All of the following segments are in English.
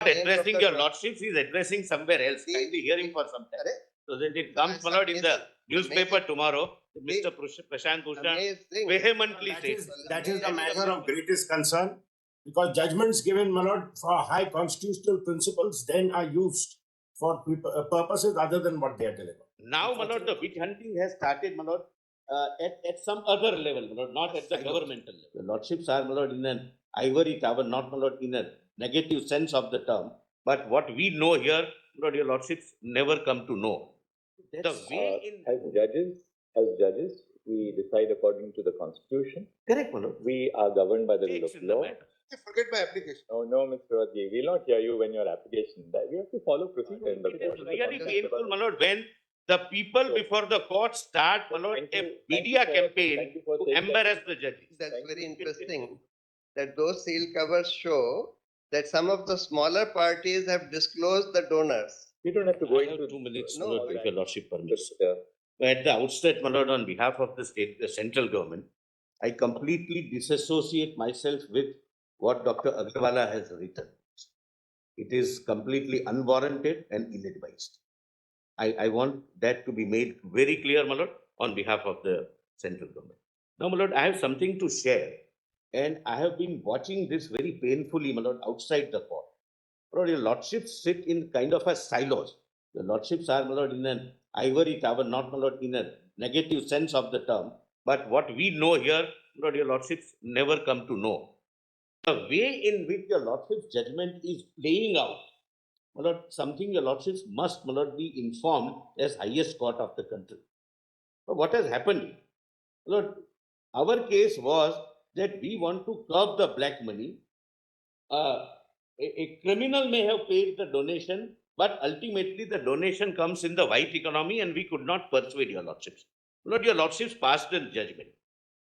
addressing your lordships, he is addressing somewhere else. Kindly hear him for some time. So that it comes, my lord, in the newspaper tomorrow. Mr. Prashant Bhushan vehemently says that is the matter of greatest concern, because judgments given, my lord, for high constitutional principles then are used for purposes other than what they are delivered. Now, my lord, the witch hunting has started, my lord, at some other level, my lord, not at the governmental level. The lordships are, my lord, in an ivory tower, not, my lord, in a negative sense of the term. But what we know here, my lord, your lordships never come to know. The way as judges, we decide according to the Constitution. Correct, my lord. We are governed by the rule of law. Forget my application. No, Mr. Rodgi, we will not hear you when your application. We have to follow procedure in the It is court. really painful, my lord, when the people before the court start, my lord, a media campaign to embarrass the judges. That's very interesting that those seal covers show that some of the smaller parties have disclosed the donors. We don't have to go I have into 2 minutes, No, my lord, if your lordship permits. Yeah. At the outset, my lord, on behalf of the central government, I completely disassociate myself with what Dr. Agarwala has written. It is completely unwarranted and ill-advised. I want that to be made very clear, my lord, on behalf of the central government. Now, my lord, I have something to share, and I have been watching this very painfully, my lord, outside the court. My lord, your lordships sit in kind of a silos. Your lordships are, my lord, in an ivory tower, not, my lord, in a negative sense of the term. But what we know here, my lord, your lordships never come to know. The way in which your lordship's judgment is playing out, my lord, something your lordships must, my lord, be informed as highest court of the country. But what has happened? My lord, our case was that we want to curb the black money. A criminal may have paid the donation, but ultimately the donation comes in the white economy, and we could not persuade your lordships. My lord, your lordships passed a judgment.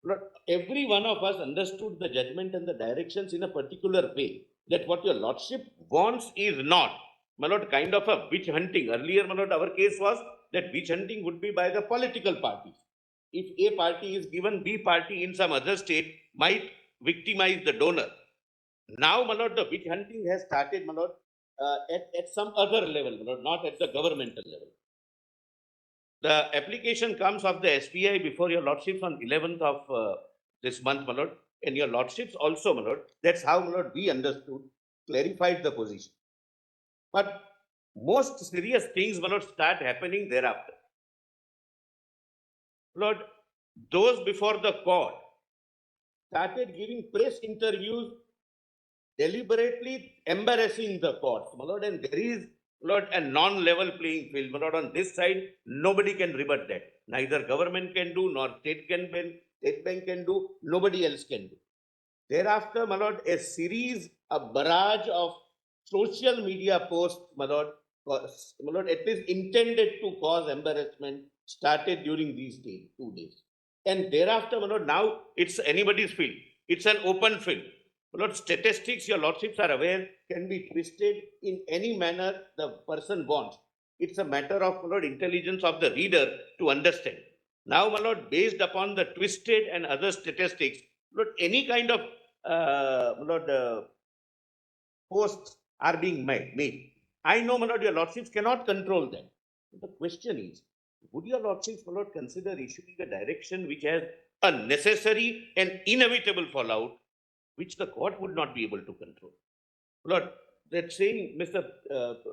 Lord, every one of us understood the judgment and the directions in a particular way, that what your lordship wants is not, my lord, kind of a witch hunting. Earlier, my lord, our case was that witch hunting would be by the political parties. If A party is given, B party in some other state might victimize the donor. Now, my lord, the witch hunting has started, my lord, at some other level, my lord, not at the governmental level. The application comes of the SPI before your lordships on 11th of this month, my lord, and your lordships also, my lord. That's how, my lord, we understood, clarified the position. But most serious things, my lord, start happening thereafter. Lord, those before the court started giving press interviews, deliberately embarrassing the courts, my lord, and there is, Lord, a non-level playing field. My lord, on this side, nobody can rebut that. Neither government can do, nor state bank can do, nobody else can do. Thereafter, my lord, a series, a barrage of social media posts, my lord, at least intended to cause embarrassment, started during these 2 days. And thereafter, my lord, now it's anybody's field. It's an open field. My lord, statistics, your lordships are aware, can be twisted in any manner the person wants. It's a matter of, my lord, intelligence of the reader to understand. Now, my lord, based upon the twisted and other statistics, my lord, any kind of my lord, posts are being made. I know, my lord, your lordships cannot control them. The question is, would your lordships, my lord, consider issuing a direction which has a necessary and inevitable fallout, which the court would not be able to control? Lord, that saying Mr.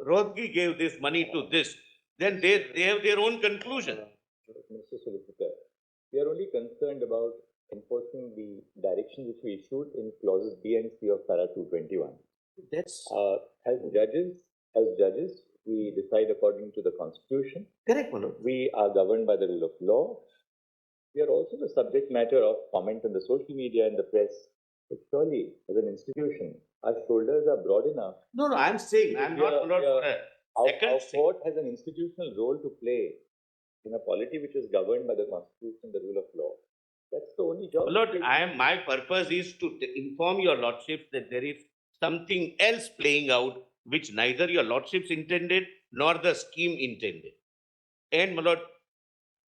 Rodgi gave this money to this, then they have their own conclusion. Mr. Solicitor, we are only concerned about enforcing the direction which we issued in clauses B and C of para 221. That's as judges, we decide according to the Constitution. correct, my lord. We are governed by the rule of law. We are also the subject matter of comment on the social media and the press. But surely, as an institution, our shoulders are broad enough. No, I'm saying, I'm not, my lord, Our court has an institutional role to play in a polity which is governed by the Constitution, the rule of law. That's the only job. Lord, my purpose is to inform your lordships that there is something else playing out which neither your lordships intended nor the scheme intended. And, my lord,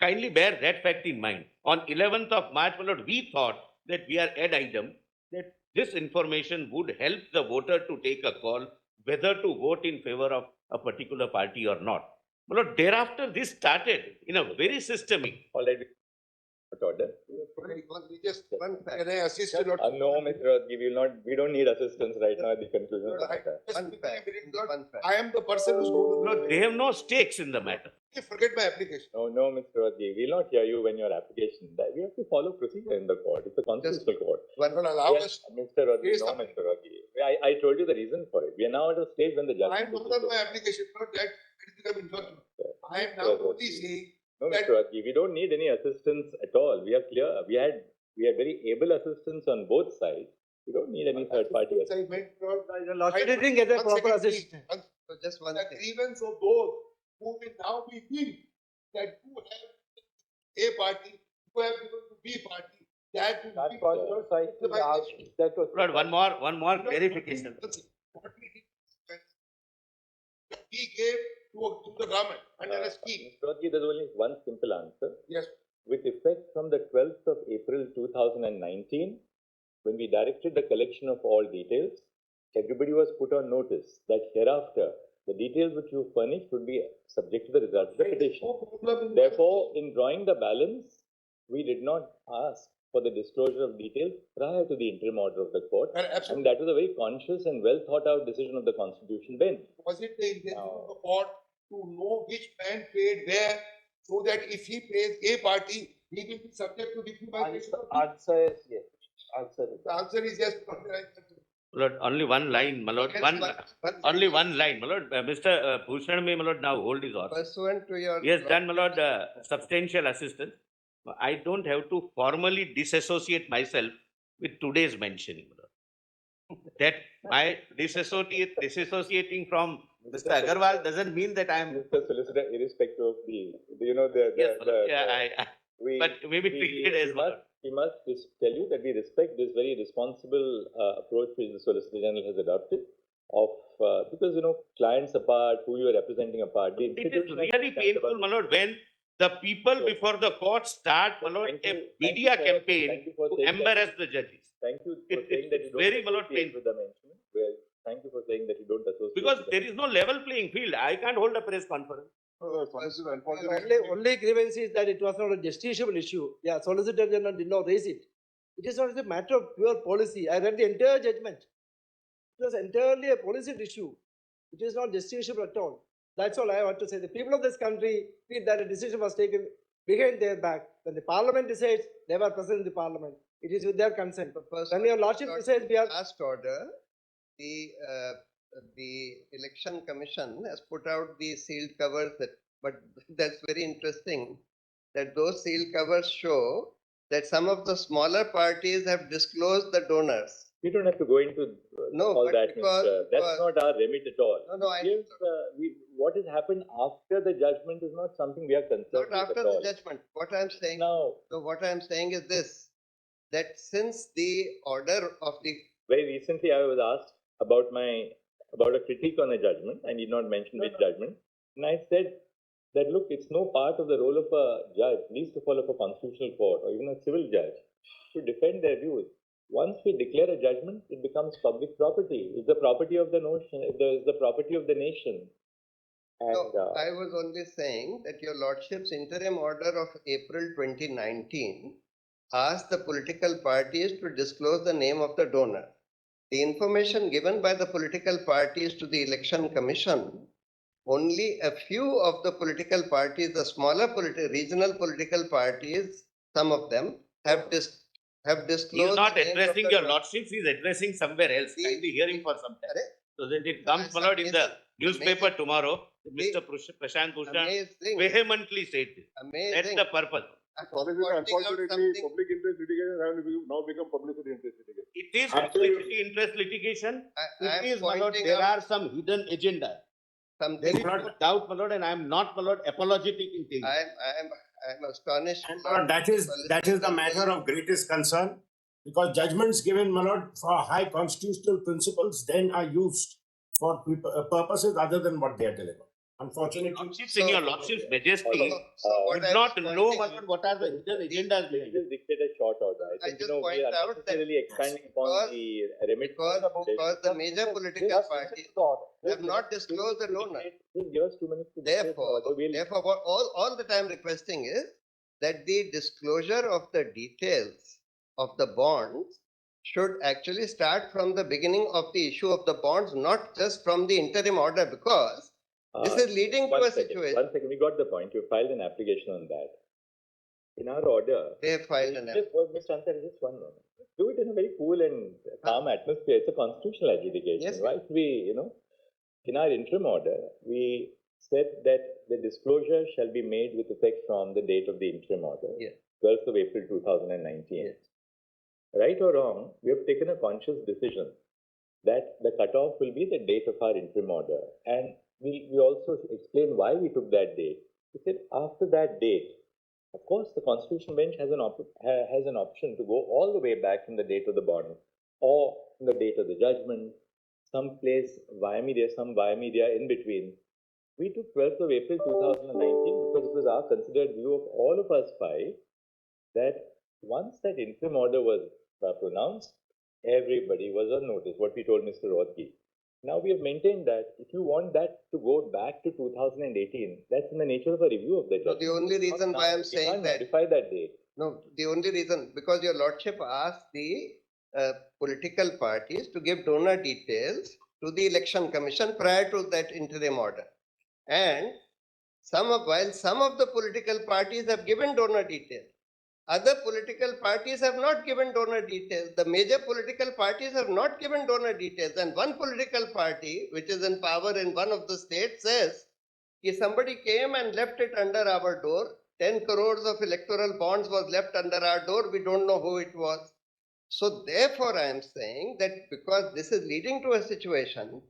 kindly bear that fact in mind. On 11th of March, my lord, we thought that we are ad idem, that this information would help the voter to take a call whether to vote in favor of a particular party or not. My lord, thereafter this started in a very systemic. All right. Order. Can I assist you? No, Mr. Rodgi, we don't need assistance right now at the conclusion of the matter. I am the person who's going to. No, they have no stakes in the matter. Forget my application. No, Mr. Rodgi, we'll not hear you when your application. We have to follow procedure in the court. It's a constitutional court. Allow Yes, Mr. Rodgi, no, Mr. Rodgi. I told you the reason for it. We are now at a stage when the judge. I am not on my application, not that it is becoming judgment. I am now only saying. No, Mr. Rodgi, we don't need any assistance at all. We are clear. We had very able assistance on both sides. We don't need any third party assistance. I didn't get a proper assistance. So just one The thing. grievance of those who will now be think that you have A party, you have given to B party, that will be. was your side to ask. That was. Lord, one more clarification. We gave to the government under a scheme. Mr. Rodgi, there's only one simple answer. Yes. With effect from the 12th of April 2019, when we directed the collection of all details, everybody was put on notice that hereafter, the details which you furnished would be subject to the results of the petition. Therefore, in drawing the balance, we did not ask for the disclosure of details prior to the interim order of the court. And that was a very conscious and well thought out decision of the Constitution bench. Was it the intention of the court to know which man paid where, so that if he pays A party, he will be subject to decriminalization? Answer is yes. Answer is. The answer is yes. Lord, only one line, my lord. Only one line, my lord. Mr. Bhushan may, my lord, now hold his order. Pursuant to your. Yes, done, my lord. Substantial assistance. I don't have to formally disassociate myself with today's mentioning. That my disassociating from Mr. Agarwal doesn't mean that I am. Mr. Solicitor, irrespective of the Yes, but maybe treated as well. We must tell you that we respect this very responsible approach which the Solicitor General has adopted of because clients apart, who you are representing apart. It is really painful, my lord, when the people before the court start, my lord, a media campaign to embarrass the judges. Thank you for saying that you don't very, my lord, painful. with the mention. Well, thank you for saying that you don't associate. Because there is no level playing field. I can't hold a press conference. Only grievance is that it was not a justiciable issue. Yeah, Solicitor General did not raise it. It is not a matter of pure policy. I read the entire judgment. It was entirely a policy issue. It is not justiciable at all. That's all I want to say. The people of this country feel that a decision was taken behind their back. When the parliament decides, they were present in the parliament. It is with their consent. When your lordship decides, we are. Last order, the election commission has put out the sealed covers, but that's very interesting that those sealed covers show that some of the smaller parties have disclosed the donors. We don't have to go into all that. That's not our remit at all. No, what has happened after the judgment is not something we are concerned with. Not after the judgment. What I am saying now. So what I am saying is this: that since the order of the very recently, I was asked about a critique on a judgment. I need not mention which judgment, and I said that look, it's no part of the role of a judge, least of all of a constitutional court or even a civil judge, to defend their views. Once we declare a judgment, it becomes public property. It's the property of the nation. It's the property of the nation. And, no, I was only saying that your lordship's interim order of April 2019 asked the political parties to disclose the name of the donor. The information given by the political parties to the election commission, only a few of the political parties, the smaller regional political parties, some of them have disclosed. He is not addressing your lordship, he is addressing somewhere else. Kindly hear him for some time. So that it comes, my lord, in the newspaper tomorrow. Mr. Prashant Bhushan vehemently said this. That's the purpose. Unfortunately, public interest litigation has now become publicity interest litigation. It is publicity interest litigation. It is, my lord, there are some hidden agenda. There is no doubt, my lord, and I am not, my lord, apologetic in things. I am astonished. And that is the matter of greatest concern, because judgments given, my lord, for high constitutional principles then are used for purposes other than what they are delivered. Unfortunately, Lordships, in your Lordship's majesty, what would I not was know pointing what are the hidden agendas behind it. Just dictate a short order. I think, just we point are out that unnecessarily expanding upon the remit. because the major political parties have not disclosed the donor. Just give us 2 minutes to dictate the order. Therefore, what all the time requesting is that the disclosure of the details of the bonds should actually start from the beginning of the issue of the bonds, not just from the interim order, because this is leading to a situation. 1 second, we got the point. You filed an application on that. In our order, They filed an Mr. Ansari, just 1 moment. Do it in a very cool and calm atmosphere. It's a constitutional adjudication. Yes, Right? We, in our interim order, we said that the disclosure shall be made with effect from the date of the interim order, Yes. 12th of April 2019. Yes. Right or wrong, we have taken a conscious decision that the cutoff will be the date of our interim order. And we also explain why we took that date. We said after that date, of course, the Constitutional Bench has an option to go all the way back from the date of the bond or from the date of the judgment, some place via media, some via media in between. We took 12th of April 2019 because it was our considered view of all of us five that once that interim order was pronounced, everybody was on notice, what we told Mr. Rodgi. Now we have maintained that if you want that to go back to 2018, that's in the nature of a review of the judgment. The only reason why I'm saying that, modify that date. no, the only reason, because your lordship asked the political parties to give donor details to the election commission prior to that interim order. And while some of the political parties have given donor details, other political parties have not given donor details. The major political parties have not given donor details. And one political party, which is in power in one of the states, says, if somebody came and left it under our door, 10 crores of electoral bonds was left under our door, we don't know who it was. So therefore, I am saying that because this is leading to a situation,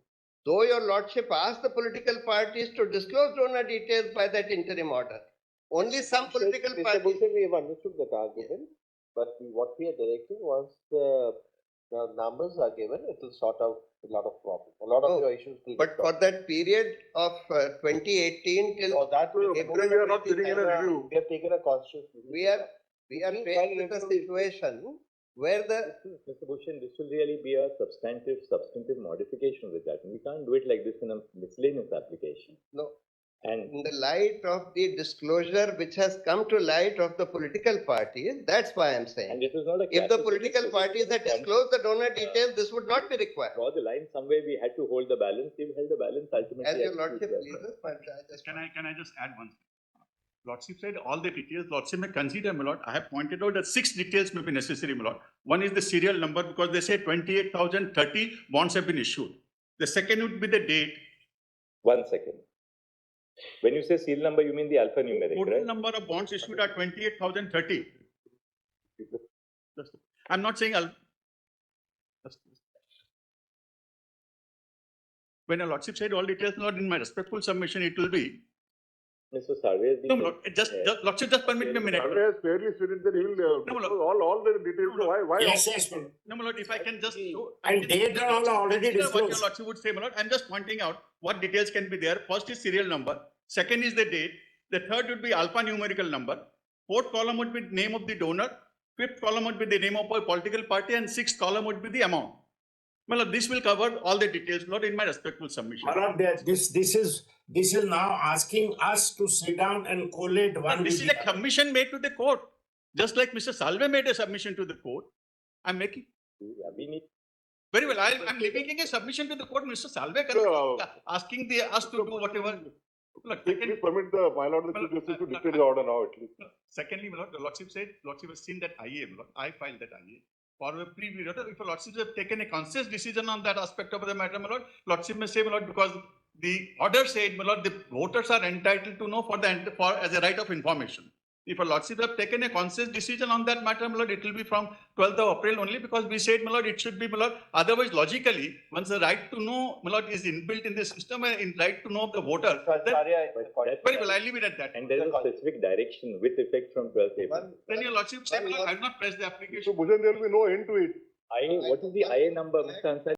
though your lordship asked the political parties to disclose donor details by that interim order, only some political Mr. parties. Bhushan, we have understood that argument, but what we are directing was the numbers are given, it will sort out a lot of problems. A lot of your issues will But for that period of 2018 till we are not sitting in a review. we have taken a conscious decision. we are faced with a situation where Mr. Bhushan, this will really be a substantive modification of the judgment. We can't do it like this in a miscellaneous application. no, And in the light of the disclosure which has come to light of the political parties, that's why I'm saying. this is not a If the classic- political parties had disclosed the donor details, this would not be required. Draw the line somewhere, we had to hold the balance. We've held the balance ultimately. As your at lordship 212. pleases, but I just. Can I just add one thing? Lordship said all the details. Lordship may consider, my lord. I have pointed out that 6 details may be necessary, my lord. One is the serial number because they say 28,030 bonds have been issued. The second would be the date. 1 second. When you say serial number, you mean the alphanumeric, Total right? number of bonds issued are 28,030. I'm not saying when a lordship said all details, not in my respectful submission, it will be. Mr. Salve has been. No, my lord, lordship, just permit me a minute. Salve has fairly stated that he will No, my lord. all the details. Why? yes, yes, ma'am. No, my lord, if I can just show. And date are all already What your disclosed. lordship would say, my lord, I'm just pointing out what details can be there. First is serial number. Second is the date. The third would be alphanumerical number. Fourth column would be name of the donor. Fifth column would be the name of a political party. And sixth column would be the amount. My lord, this will cover all the details, not in my respectful submission. My lord, this is now asking us to sit down and collate one. This with is the a other. commission made to the court. Just like Mr. Salve made a submission to the court. I'm making. We need. Very well. I'm making a submission to the court. Mr. Salve asking us to do whatever. Look, Please permit my lord the chief justice to dictate the order now at least. Secondly, my lord, the lordship said, lordship has seen that IA, my lord. I filed that IA. For a preview, if a lordship have taken a conscious decision on that aspect of the matter, my lord, lordship may say, my lord, because the order said, my lord, the voters are entitled to know as a right of information. If a lordship have taken a conscious decision on that matter, my lord, it will be from 12th of April only because we said, my lord, it should be, my lord. Otherwise, logically, once the right to know, my lord, is inbuilt in the system, and right to know of the voter, then, very well, I'll leave it at that. And there is a specific direction with effect from 12th April. Then your lordship said, I have not pressed the application. So, Bhushan, there will be no end to it. What is the IA number, Mr. Ansari?